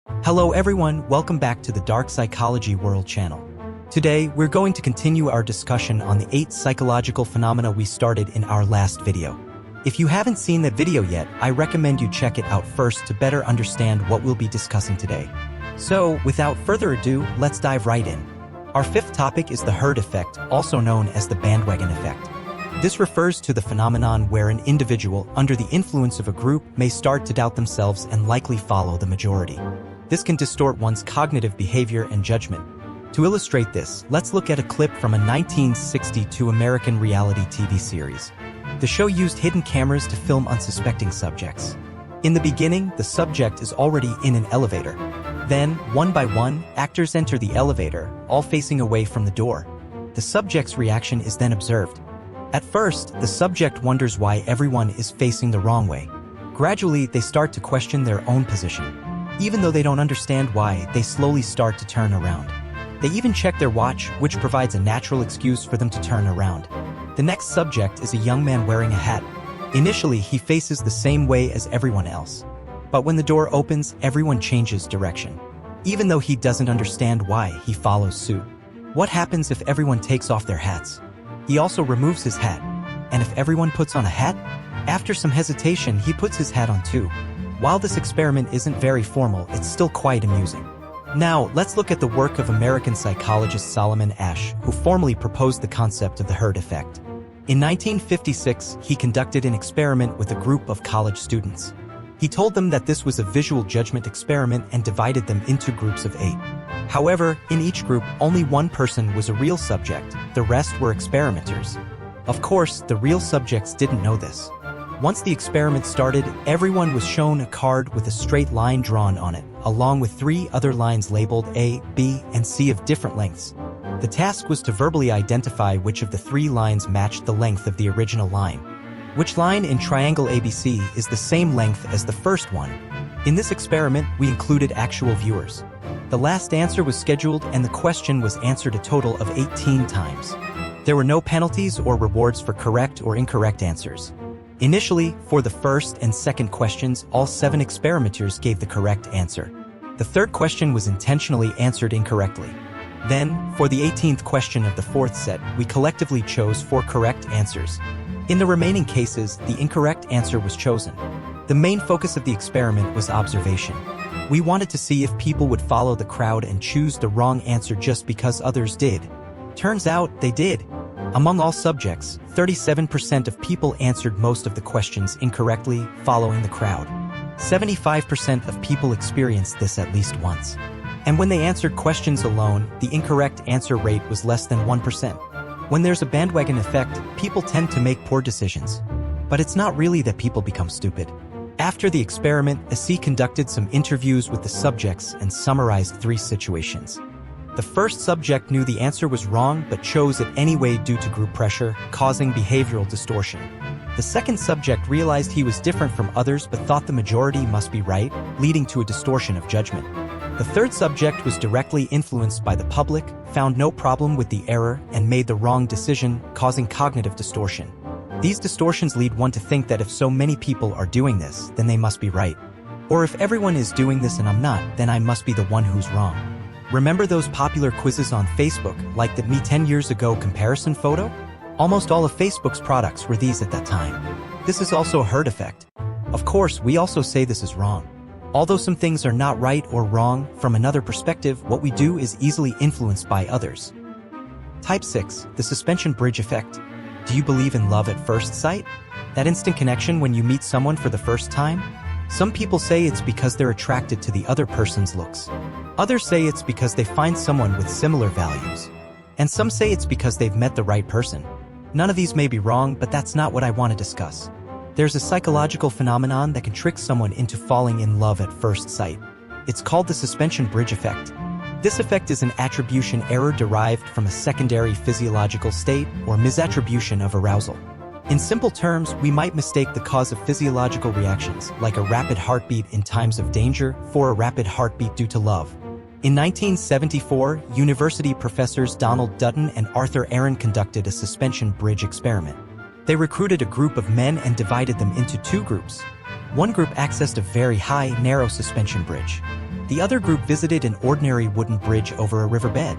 Hello everyone, welcome back to the Dark Psychology World channel. Today, we're going to continue our discussion on the 8 psychological phenomena we started in our last video. If you haven't seen that video yet, I recommend you check it out first to better understand what we'll be discussing today. So, without further ado, let's dive right in. Our 5th topic is the herd effect, also known as the bandwagon effect. This refers to the phenomenon where an individual, under the influence of a group, may start to doubt themselves and likely follow the majority. This can distort one's cognitive behavior and judgment. To illustrate this, let's look at a clip from a 1962 American reality TV series. The show used hidden cameras to film unsuspecting subjects. In the beginning, the subject is already in an elevator. Then, one by one, actors enter the elevator, all facing away from the door. The subject's reaction is then observed. At first, the subject wonders why everyone is facing the wrong way. Gradually, they start to question their own position. Even though they don't understand why, they slowly start to turn around. They even check their watch, which provides a natural excuse for them to turn around. The next subject is a young man wearing a hat. Initially, he faces the same way as everyone else. But when the door opens, everyone changes direction. Even though he doesn't understand why, he follows suit. What happens if everyone takes off their hats? He also removes his hat. And if everyone puts on a hat? After some hesitation, he puts his hat on too. While this experiment isn't very formal, it's still quite amusing. Now, let's look at the work of American psychologist Solomon Asch, who formally proposed the concept of the herd effect. In 1956, he conducted an experiment with a group of college students. He told them that this was a visual judgment experiment and divided them into groups of 8. However, in each group, only one person was a real subject, the rest were experimenters. Of course, the real subjects didn't know this. Once the experiment started, everyone was shown a card with a straight line drawn on it, along with 3 other lines labeled A, B, and C of different lengths. The task was to verbally identify which of the 3 lines matched the length of the original line. Which line in triangle ABC is the same length as the first one? In this experiment, we included actual viewers. The last answer was scheduled and the question was answered a total of 18 times. There were no penalties or rewards for correct or incorrect answers. Initially, for the first and second questions, all 7 experimenters gave the correct answer. The third question was intentionally answered incorrectly. Then, for the 18th question of the 4th set, we collectively chose 4 correct answers. In the remaining cases, the incorrect answer was chosen. The main focus of the experiment was observation. We wanted to see if people would follow the crowd and choose the wrong answer just because others did. Turns out, they did. Among all subjects, 37% of people answered most of the questions incorrectly, following the crowd. 75% of people experienced this at least once. And when they answered questions alone, the incorrect answer rate was less than 1%. When there's a bandwagon effect, people tend to make poor decisions. But it's not really that people become stupid. After the experiment, AC conducted some interviews with the subjects and summarized 3 situations. The first subject knew the answer was wrong but chose it anyway due to group pressure, causing behavioral distortion. The second subject realized he was different from others but thought the majority must be right, leading to a distortion of judgment. The third subject was directly influenced by the public, found no problem with the error, and made the wrong decision, causing cognitive distortion. These distortions lead one to think that if so many people are doing this, then they must be right. Or if everyone is doing this and I'm not, then I must be the one who's wrong. Remember those popular quizzes on Facebook, like the Me 10 Years Ago comparison photo? Almost all of Facebook's products were these at that time. This is also a herd effect. Of course, we also say this is wrong. Although some things are not right or wrong, from another perspective, what we do is easily influenced by others. Type 6, the suspension bridge effect. Do you believe in love at first sight? That instant connection when you meet someone for the first time? Some people say it's because they're attracted to the other person's looks. Others say it's because they find someone with similar values. And some say it's because they've met the right person. None of these may be wrong, but that's not what I want to discuss. There's a psychological phenomenon that can trick someone into falling in love at first sight. It's called the suspension bridge effect. This effect is an attribution error derived from a secondary physiological state or misattribution of arousal. In simple terms, we might mistake the cause of physiological reactions, like a rapid heartbeat in times of danger, for a rapid heartbeat due to love. In 1974, university professors Donald Dutton and Arthur Aaron conducted a suspension bridge experiment. They recruited a group of men and divided them into 2 groups. One group accessed a very high, narrow suspension bridge. The other group visited an ordinary wooden bridge over a riverbed.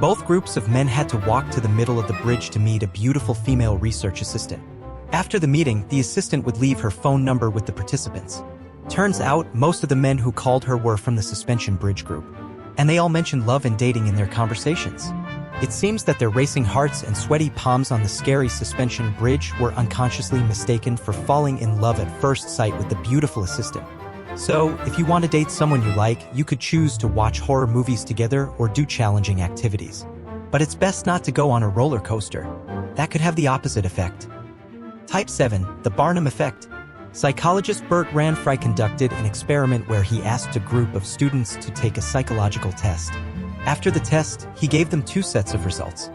Both groups of men had to walk to the middle of the bridge to meet a beautiful female research assistant. After the meeting, the assistant would leave her phone number with the participants. Turns out, most of the men who called her were from the suspension bridge group. And they all mentioned love and dating in their conversations. It seems that their racing hearts and sweaty palms on the scary suspension bridge were unconsciously mistaken for falling in love at first sight with the beautiful assistant. So, if you want to date someone you like, you could choose to watch horror movies together or do challenging activities. But it's best not to go on a roller coaster. That could have the opposite effect. Type 7. The Barnum Effect. Psychologist Bert Ranfry conducted an experiment where he asked a group of students to take a psychological test. After the test, he gave them two sets of results.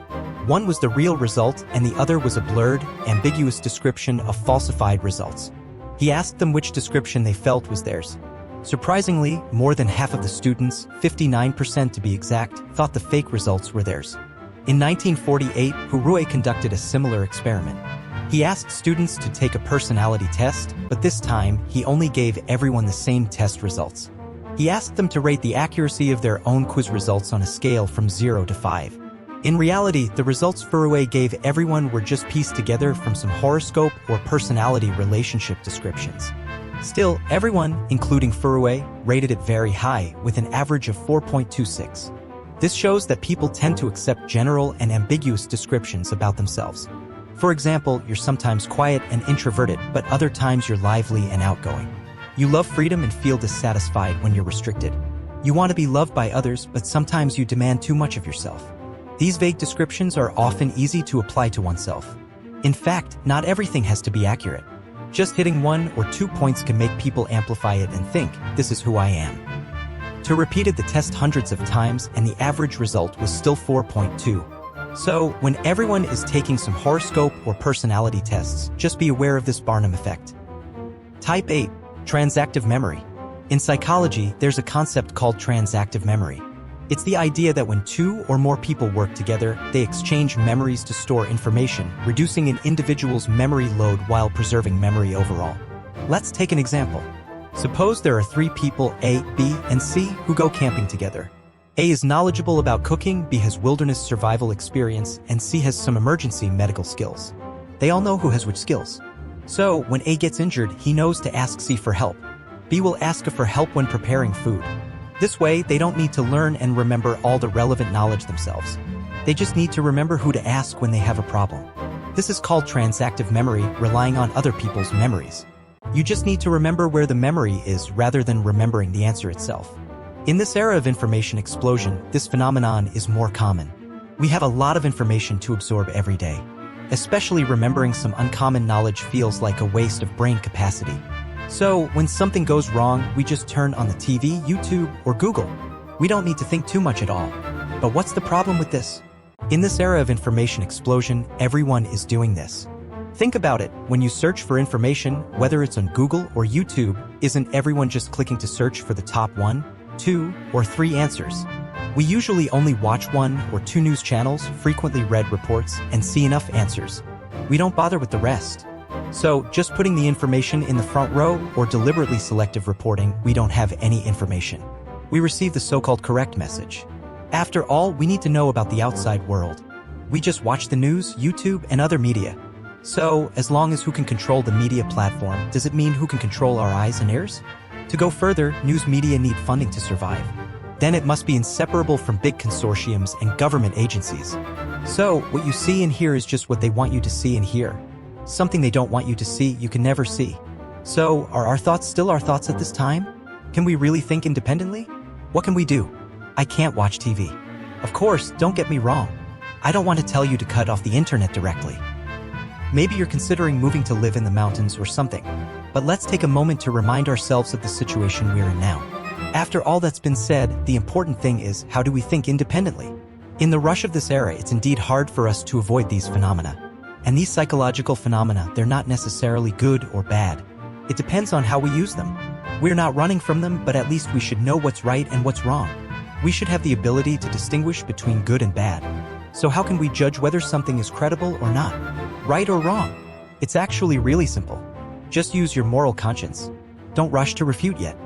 One was the real result and the other was a blurred, ambiguous description of falsified results. He asked them which description they felt was theirs. Surprisingly, more than half of the students, 59% to be exact, thought the fake results were theirs. In 1948, Hurué conducted a similar experiment. He asked students to take a personality test, but this time, he only gave everyone the same test results. He asked them to rate the accuracy of their own quiz results on a scale from 0 to 5. In reality, the results Hurué gave everyone were just pieced together from some horoscope or personality relationship descriptions. Still, everyone, including Hurué, rated it very high, with an average of 4.26. This shows that people tend to accept general and ambiguous descriptions about themselves. For example, you're sometimes quiet and introverted, but other times you're lively and outgoing. You love freedom and feel dissatisfied when you're restricted. You want to be loved by others, but sometimes you demand too much of yourself. These vague descriptions are often easy to apply to oneself. In fact, not everything has to be accurate. Just hitting 1 or 2 points can make people amplify it and think, this is who I am. To repeated the test hundreds of times and the average result was still 4.2. So, when everyone is taking some horoscope or personality tests, just be aware of this Barnum effect. Type 8. Transactive memory. In psychology, there's a concept called transactive memory. It's the idea that when two or more people work together, they exchange memories to store information, reducing an individual's memory load while preserving memory overall. Let's take an example. Suppose there are 3 people, A, B, and C, who go camping together. A is knowledgeable about cooking, B has wilderness survival experience, and C has some emergency medical skills. They all know who has which skills. So, when A gets injured, he knows to ask C for help. B will ask her for help when preparing food. This way, they don't need to learn and remember all the relevant knowledge themselves. They just need to remember who to ask when they have a problem. This is called transactive memory, relying on other people's memories. You just need to remember where the memory is rather than remembering the answer itself. In this era of information explosion, this phenomenon is more common. We have a lot of information to absorb every day. Especially remembering some uncommon knowledge feels like a waste of brain capacity. So, when something goes wrong, we just turn on the TV, YouTube, or Google. We don't need to think too much at all. But what's the problem with this? In this era of information explosion, everyone is doing this. Think about it, when you search for information, whether it's on Google or YouTube, isn't everyone just clicking to search for the top 1, 2, or 3 answers? We usually only watch 1 or 2 news channels, frequently read reports, and see enough answers. We don't bother with the rest. So, just putting the information in the front row or deliberately selective reporting, we don't have any information. We receive the so-called correct message. After all, we need to know about the outside world. We just watch the news, YouTube, and other media. So, as long as who can control the media platform, does it mean who can control our eyes and ears? To go further, news media need funding to survive. Then it must be inseparable from big consortiums and government agencies. So, what you see and hear is just what they want you to see and hear. Something they don't want you to see, you can never see. So, are our thoughts still our thoughts at this time? Can we really think independently? What can we do? I can't watch TV. Of course, don't get me wrong. I don't want to tell you to cut off the internet directly. Maybe you're considering moving to live in the mountains or something. But let's take a moment to remind ourselves of the situation we're in now. After all that's been said, the important thing is, how do we think independently? In the rush of this era, it's indeed hard for us to avoid these phenomena. And these psychological phenomena, they're not necessarily good or bad. It depends on how we use them. We're not running from them, but at least we should know what's right and what's wrong. We should have the ability to distinguish between good and bad. So how can we judge whether something is credible or not? Right or wrong? It's actually really simple. Just use your moral conscience. Don't rush to refute yet.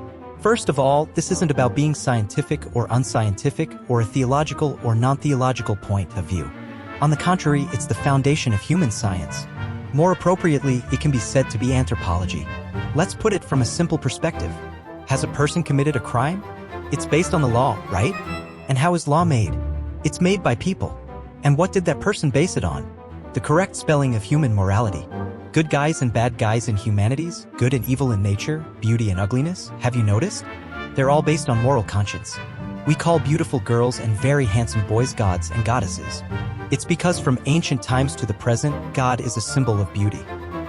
First of all, this isn't about being scientific or unscientific or a theological or non-theological point of view. On the contrary, it's the foundation of human science. More appropriately, it can be said to be anthropology. Let's put it from a simple perspective. Has a person committed a crime? It's based on the law, right? And how is law made? It's made by people. And what did that person base it on? The correct spelling of human morality. Good guys and bad guys in humanities, good and evil in nature, beauty and ugliness, have you noticed? They're all based on moral conscience. We call beautiful girls and very handsome boys gods and goddesses. It's because from ancient times to the present, God is a symbol of beauty.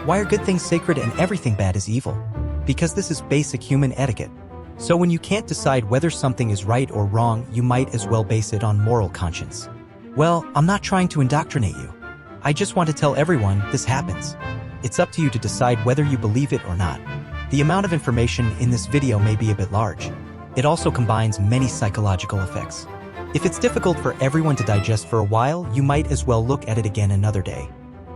Why are good things sacred and everything bad is evil? Because this is basic human etiquette. So when you can't decide whether something is right or wrong, you might as well base it on moral conscience. Well, I'm not trying to indoctrinate you. I just want to tell everyone this happens. It's up to you to decide whether you believe it or not. The amount of information in this video may be a bit large. It also combines many psychological effects. If it's difficult for everyone to digest for a while, you might as well look at it again another day.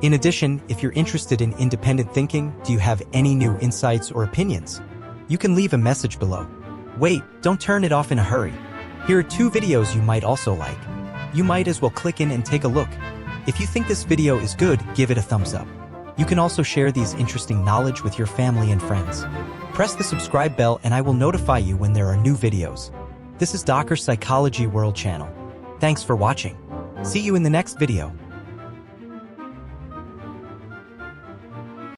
In addition, if you're interested in independent thinking, do you have any new insights or opinions? You can leave a message below. Wait, don't turn it off in a hurry. Here are 2 videos you might also like. You might as well click in and take a look. If you think this video is good, give it a thumbs up. You can also share these interesting knowledge with your family and friends. Press the subscribe bell and I will notify you when there are new videos. This is Dr. Psychology World Channel. Thanks for watching. See you in the next video.